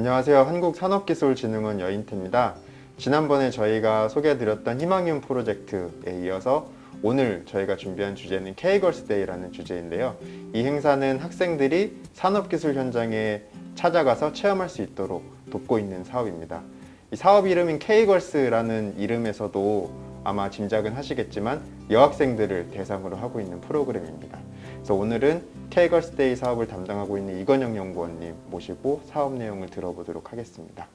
안녕하세요. 한국산업기술진흥원 여인태입니다. 지난번에 저희가 소개해드렸던 희망이온 프로젝트에 이어서 오늘 저희가 준비한 주제는 K걸스데이라는 주제인데요. 이 행사는 학생들이 산업기술 현장에 찾아가서 체험할 수 있도록 돕고 있는 사업입니다. 이 사업 이름인 K걸스라는 이름에서도 아마 짐작은 하시겠지만 여학생들을 대상으로 하고 있는 프로그램입니다. 그래서 오늘은 K걸스데이 사업을 담당하고 있는 이건영 연구원님 모시고 사업 내용을 들어보도록 하겠습니다.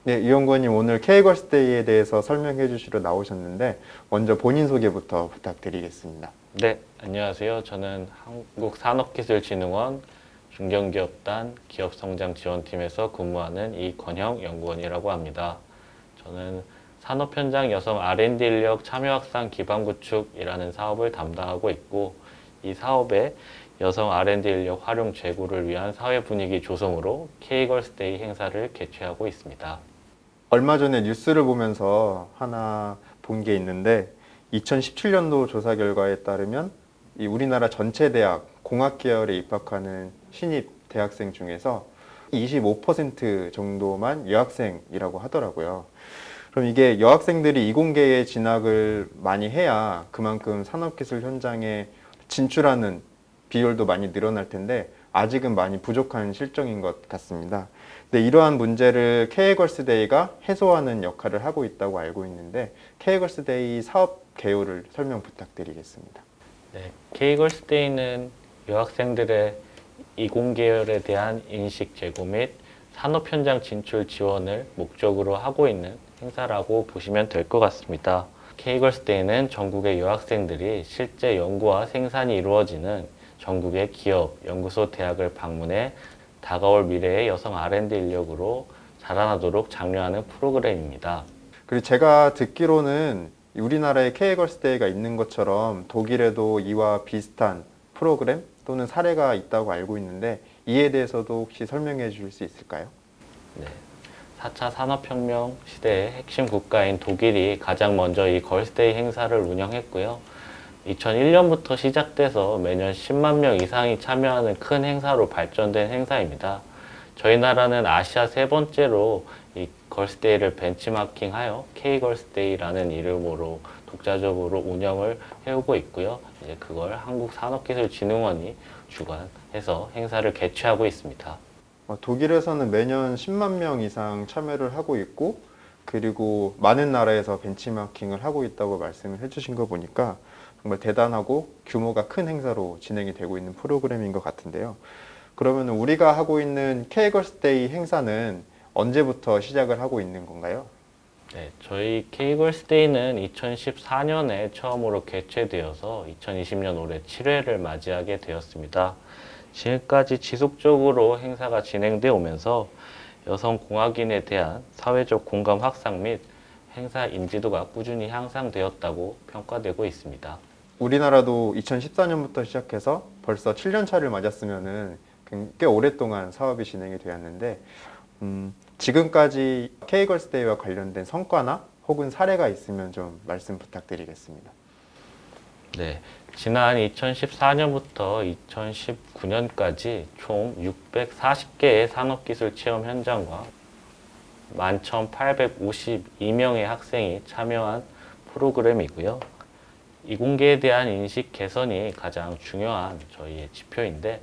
네, 이 연구원님 오늘 K걸스데이에 대해서 설명해 주시러 나오셨는데 먼저 본인 소개부터 부탁드리겠습니다. 네, 안녕하세요. 저는 한국산업기술진흥원 중견기업단 기업성장지원팀에서 근무하는 이건형 연구원이라고 합니다. 저는 산업현장 여성 R&D 인력 참여 확산 기반 구축이라는 사업을 담당하고 있고, 이 사업에 여성 R&D 인력 활용 제고를 위한 사회 분위기 조성으로 K걸스데이 행사를 개최하고 있습니다. 얼마 전에 뉴스를 보면서 하나 본 게 있는데 2017년도 조사 결과에 따르면 이 우리나라 전체 대학 공학 계열에 입학하는 신입 대학생 중에서 25% 정도만 여학생이라고 하더라고요. 그럼 이게 여학생들이 이공계에 진학을 많이 해야 그만큼 산업기술 현장에 진출하는 비율도 많이 늘어날 텐데 아직은 많이 부족한 실정인 것 같습니다. 근데 이러한 문제를 K걸스데이가 해소하는 역할을 하고 있다고 알고 있는데 K걸스데이 사업 개요를 설명 부탁드리겠습니다. 네, K걸스데이는 여학생들의 이공계열에 대한 인식 제고 및 산업 현장 진출 지원을 목적으로 하고 있는 행사라고 보시면 될 것 같습니다. K걸스데이는 전국의 여학생들이 실제 연구와 생산이 이루어지는 전국의 기업, 연구소, 대학을 방문해 다가올 미래의 여성 R&D 인력으로 자라나도록 장려하는 프로그램입니다. 그리고 제가 듣기로는 우리나라에 K걸스데이가 있는 것처럼 독일에도 이와 비슷한 프로그램 또는 사례가 있다고 알고 있는데 이에 대해서도 혹시 설명해 주실 수 있을까요? 네. 4차 산업혁명 시대의 핵심 국가인 독일이 가장 먼저 이 걸스데이 행사를 운영했고요. 2001년부터 시작돼서 매년 10만 명 이상이 참여하는 큰 행사로 발전된 행사입니다. 저희 나라는 아시아 세 번째로 이 걸스데이를 벤치마킹하여 K걸스데이라는 이름으로 독자적으로 운영을 해오고 있고요. 이제 그걸 한국산업기술진흥원이 주관해서 행사를 개최하고 있습니다. 독일에서는 매년 10만 명 이상 참여를 하고 있고 그리고 많은 나라에서 벤치마킹을 하고 있다고 말씀을 해주신 거 보니까 정말 대단하고 규모가 큰 행사로 진행이 되고 있는 프로그램인 것 같은데요. 그러면 우리가 하고 있는 K걸스데이 행사는 언제부터 시작을 하고 있는 건가요? 네, 저희 K걸스데이는 2014년에 처음으로 개최되어서 2020년 올해 7회를 맞이하게 되었습니다. 지금까지 지속적으로 행사가 진행되어 오면서 여성 공학인에 대한 사회적 공감 확산 및 행사 인지도가 꾸준히 향상되었다고 평가되고 있습니다. 우리나라도 2014년부터 시작해서 벌써 7년 차를 맞았으면은 꽤 오랫동안 사업이 진행이 되었는데 지금까지 K걸스데이와 관련된 성과나 혹은 사례가 있으면 좀 말씀 부탁드리겠습니다. 네, 지난 2014년부터 2019년까지 총 640개의 산업기술 체험 현장과 11,852명의 학생이 참여한 프로그램이고요. 이공계에 대한 인식 개선이 가장 중요한 저희의 지표인데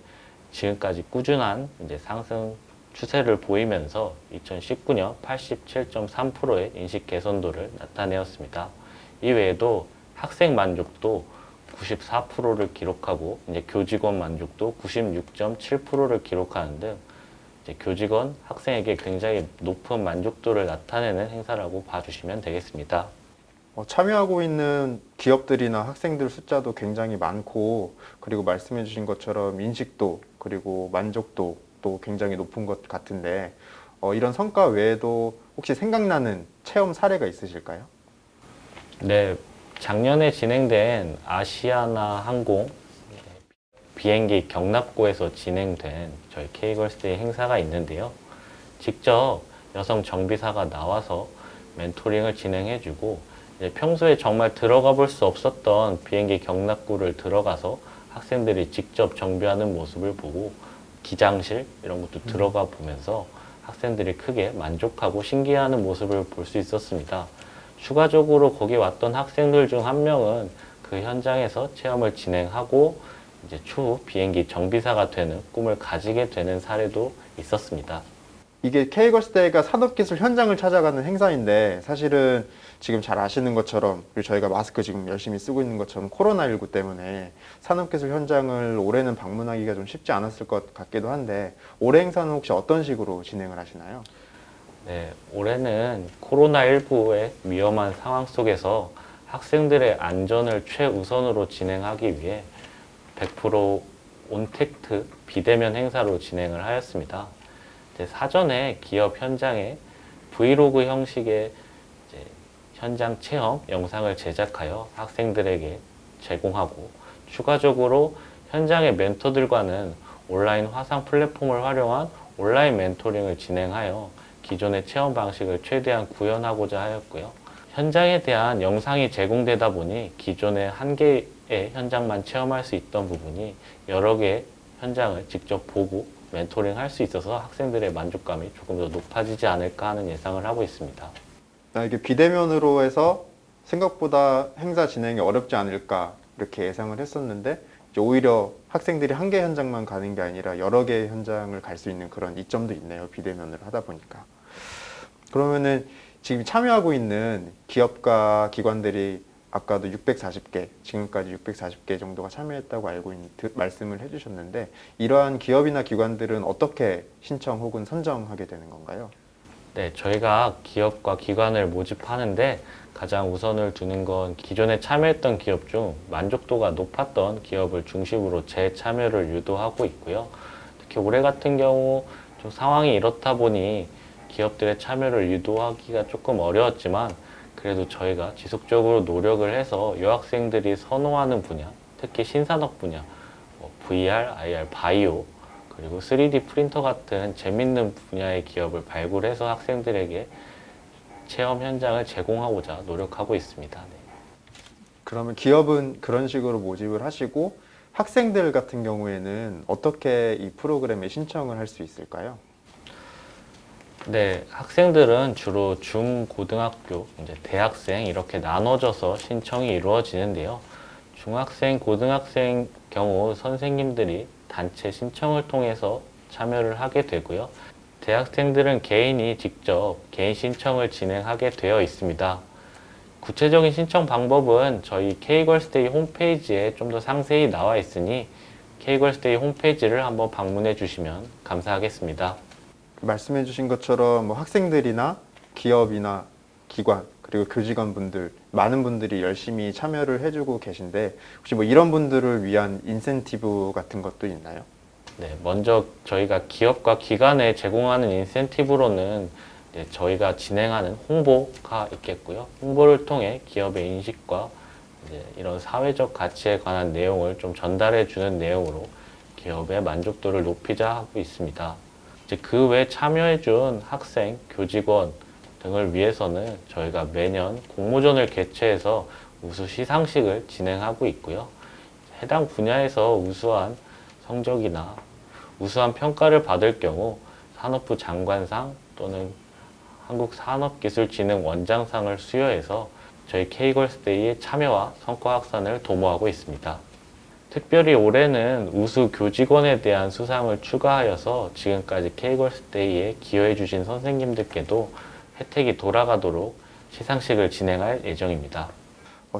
지금까지 꾸준한 상승 추세를 보이면서 2019년 87.3%의 인식 개선도를 나타내었습니다. 이외에도 학생 만족도 94%를 기록하고 교직원 만족도 96.7%를 기록하는 등 교직원, 학생에게 굉장히 높은 만족도를 나타내는 행사라고 봐주시면 되겠습니다. 참여하고 있는 기업들이나 학생들 숫자도 굉장히 많고 그리고 말씀해 주신 것처럼 인식도 그리고 만족도도 굉장히 높은 것 같은데 이런 성과 외에도 혹시 생각나는 체험 사례가 있으실까요? 네, 작년에 진행된 아시아나 항공 비행기 경납고에서 진행된 저희 K걸스데이 행사가 있는데요. 직접 여성 정비사가 나와서 멘토링을 진행해주고 평소에 정말 들어가 볼 수 없었던 비행기 경납고를 들어가서 학생들이 직접 정비하는 모습을 보고 기장실 이런 것도 들어가 보면서 학생들이 크게 만족하고 신기해하는 모습을 볼 수 있었습니다. 추가적으로 거기 왔던 학생들 중 한 명은 그 현장에서 체험을 진행하고 이제 추후 비행기 정비사가 되는 꿈을 가지게 되는 사례도 있었습니다. 이게 K걸스데이가 산업기술 현장을 찾아가는 행사인데 사실은 지금 잘 아시는 것처럼 그리고 저희가 마스크 지금 열심히 쓰고 있는 것처럼 코로나19 때문에 산업기술 현장을 올해는 방문하기가 좀 쉽지 않았을 것 같기도 한데 올해 행사는 혹시 어떤 식으로 진행을 하시나요? 네, 올해는 코로나19의 위험한 상황 속에서 학생들의 안전을 최우선으로 진행하기 위해 100% 온택트 비대면 행사로 진행을 하였습니다. 사전에 기업 현장에 브이로그 형식의 이제 현장 체험 영상을 제작하여 학생들에게 제공하고 추가적으로 현장의 멘토들과는 온라인 화상 플랫폼을 활용한 온라인 멘토링을 진행하여 기존의 체험 방식을 최대한 구현하고자 하였고요. 현장에 대한 영상이 제공되다 보니 기존의 한 개의 현장만 체험할 수 있던 부분이 여러 개의 현장을 직접 보고 멘토링 할 수 있어서 학생들의 만족감이 조금 더 높아지지 않을까 하는 예상을 하고 있습니다. 이게 비대면으로 해서 생각보다 행사 진행이 어렵지 않을까 이렇게 예상을 했었는데 이제 오히려 학생들이 한 개 현장만 가는 게 아니라 여러 개의 현장을 갈 수 있는 그런 이점도 있네요. 비대면으로 하다 보니까. 그러면은 지금 참여하고 있는 기업과 기관들이 아까도 640개, 지금까지 640개 정도가 참여했다고 말씀을 해주셨는데 이러한 기업이나 기관들은 어떻게 신청 혹은 선정하게 되는 건가요? 네, 저희가 기업과 기관을 모집하는데 가장 우선을 두는 건 기존에 참여했던 기업 중 만족도가 높았던 기업을 중심으로 재참여를 유도하고 있고요. 특히 올해 같은 경우 좀 상황이 이렇다 보니 기업들의 참여를 유도하기가 조금 어려웠지만 그래도 저희가 지속적으로 노력을 해서 여학생들이 선호하는 분야, 특히 신산업 분야, VR, IR, 바이오, 그리고 3D 프린터 같은 재밌는 분야의 기업을 발굴해서 학생들에게 체험 현장을 제공하고자 노력하고 있습니다. 네. 그러면 기업은 그런 식으로 모집을 하시고 학생들 같은 경우에는 어떻게 이 프로그램에 신청을 할 수 있을까요? 네, 학생들은 주로 중고등학교, 이제 대학생 이렇게 나눠져서 신청이 이루어지는데요. 중학생, 고등학생 경우 선생님들이 단체 신청을 통해서 참여를 하게 되고요. 대학생들은 개인이 직접 개인 신청을 진행하게 되어 있습니다. 구체적인 신청 방법은 저희 K걸스데이 홈페이지에 좀 더 상세히 나와 있으니 K걸스데이 홈페이지를 한번 방문해 주시면 감사하겠습니다. 말씀해 주신 것처럼 뭐 학생들이나 기업이나 기관 그리고 교직원분들 많은 분들이 열심히 참여를 해주고 계신데 혹시 뭐 이런 분들을 위한 인센티브 같은 것도 있나요? 네, 먼저 저희가 기업과 기관에 제공하는 인센티브로는 저희가 진행하는 홍보가 있겠고요. 홍보를 통해 기업의 인식과 이런 사회적 가치에 관한 내용을 좀 전달해 주는 내용으로 기업의 만족도를 높이자 하고 있습니다. 그 외 참여해 준 학생, 교직원 등을 위해서는 저희가 매년 공모전을 개최해서 우수 시상식을 진행하고 있고요. 해당 분야에서 우수한 성적이나 우수한 평가를 받을 경우 산업부 장관상 또는 한국산업기술진흥원장상을 수여해서 저희 K걸스데이의 참여와 성과 확산을 도모하고 있습니다. 특별히 올해는 우수 교직원에 대한 수상을 추가하여서 지금까지 K걸스데이에 기여해 주신 선생님들께도 혜택이 돌아가도록 시상식을 진행할 예정입니다.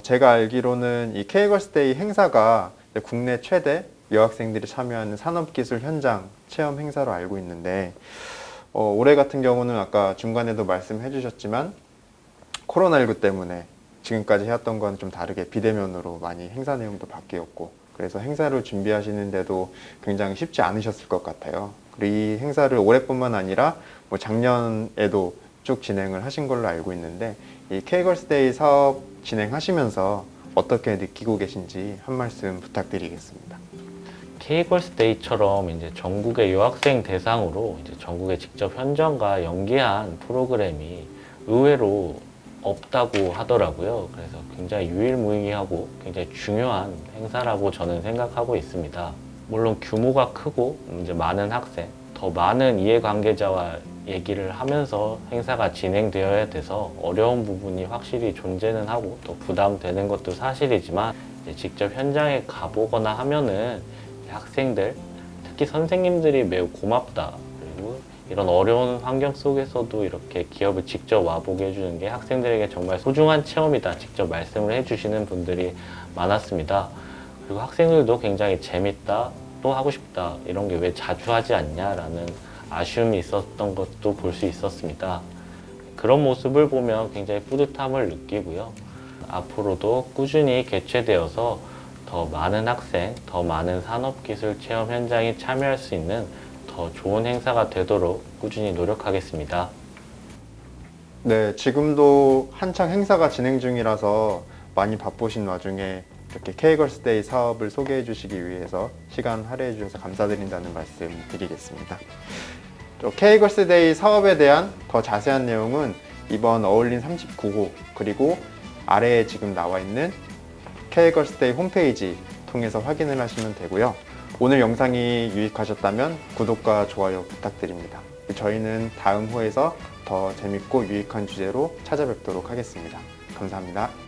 제가 알기로는 이 K걸스데이 행사가 국내 최대 여학생들이 참여하는 산업기술 현장 체험 행사로 알고 있는데 올해 같은 경우는 아까 중간에도 말씀해 주셨지만 코로나19 때문에 지금까지 해왔던 건 좀 다르게 비대면으로 많이 행사 내용도 바뀌었고 그래서 행사를 준비하시는데도 굉장히 쉽지 않으셨을 것 같아요. 그리고 이 행사를 올해뿐만 아니라 뭐 작년에도 쭉 진행을 하신 걸로 알고 있는데 이 K걸스데이 사업 진행하시면서 어떻게 느끼고 계신지 한 말씀 부탁드리겠습니다. K걸스데이처럼 이제 전국의 여학생 대상으로 이제 전국에 직접 현장과 연계한 프로그램이 의외로 없다고 하더라고요. 그래서 굉장히 유일무이하고 굉장히 중요한 행사라고 저는 생각하고 있습니다. 물론 규모가 크고 이제 많은 학생 더 많은 이해관계자와 얘기를 하면서 행사가 진행되어야 돼서 어려운 부분이 확실히 존재는 하고 또 부담되는 것도 사실이지만 이제 직접 현장에 가보거나 하면은 학생들, 특히 선생님들이 매우 고맙다. 그리고 이런 어려운 환경 속에서도 이렇게 기업을 직접 와보게 해주는 게 학생들에게 정말 소중한 체험이다. 직접 말씀을 해주시는 분들이 많았습니다. 그리고 학생들도 굉장히 재밌다, 또 하고 싶다, 이런 게 왜 자주 하지 않냐라는 아쉬움이 있었던 것도 볼 수 있었습니다. 그런 모습을 보면 굉장히 뿌듯함을 느끼고요. 앞으로도 꾸준히 개최되어서 더 많은 학생, 더 많은 산업기술 체험 현장에 참여할 수 있는 더 좋은 행사가 되도록 꾸준히 노력하겠습니다. 네, 지금도 한창 행사가 진행 중이라서 많이 바쁘신 와중에 이렇게 K걸스데이 사업을 소개해 주시기 위해서 시간 할애해 주셔서 감사드린다는 말씀 드리겠습니다. K걸스데이 사업에 대한 더 자세한 내용은 이번 어울린 39호 그리고 아래에 지금 나와 있는 K걸스데이 홈페이지 통해서 확인을 하시면 되고요. 오늘 영상이 유익하셨다면 구독과 좋아요 부탁드립니다. 저희는 다음 호에서 더 재밌고 유익한 주제로 찾아뵙도록 하겠습니다. 감사합니다.